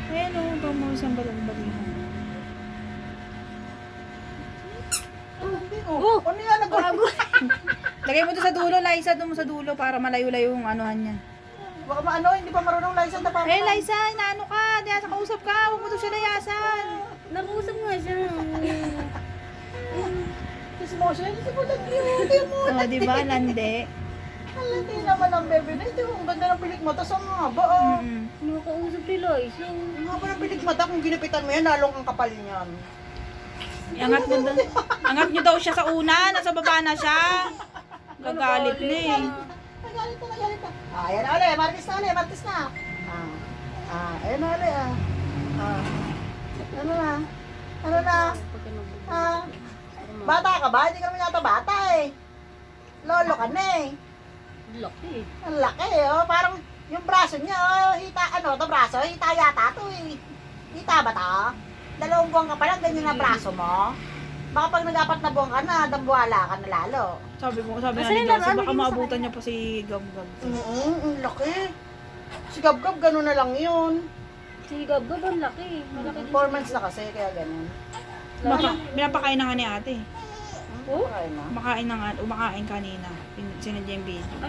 Ayan o, bang mo isang balang-balingan. Oh, ano yan? Nagbago. Lagay mo to sa dulo, Liza, doon mo sa dulo para malayo-layo yung anuhan niya. Baka maano, hindi pa marunong license na pa. Eh, Liza, inaano ka? Diyan sa kausap ka. Huwag mo to siya layasan. Nag-uusap nga siya. Kiss mo siya. Hindi mo lang cute mo. O, di ba? Lande. Halati naman ang bebe na. Ito ang ganda ng pilik mata. Saan nga ba? Oh. Nakakausap si Liza. Ang haba ng pilik mata. Kung ginipitan mo yan, lalong ang kapal niyan. Angat nyo daw siya sa una. Nasa baba na siya. Gagalit na eh. Nagalit na, nagalit na. Ayan na ulit. Martis na ulit. Martis na. Ayan na ulit. Ano na? Ano na? Bata ka ba? Hindi ka naman yata bata eh. Lolo ka na eh. Laki. Ang laki eh. Oh. Parang yung braso niya. Oh. Hita, ano to braso? Hita yata to eh. Hita ba to? 2 buwan ka pa lang, ganyan na braso mo. Baka pag nag-4 na buwan ka na, dambuhala ka na lalo. Sabi nga Kasi ni laruan, Josie, baka bigyan mo sa maabutan kanya. niya pa si Gab-Gab. Ang laki. Si Gab-Gab, gano'n na lang yun. Si Gab-Gab ang laki. Malaki din. 4 months na kasi, kaya gano'n. Pinapakain na nga ni ate. Oh? Kaya na. Kumakain kanina. Sinadya yung video.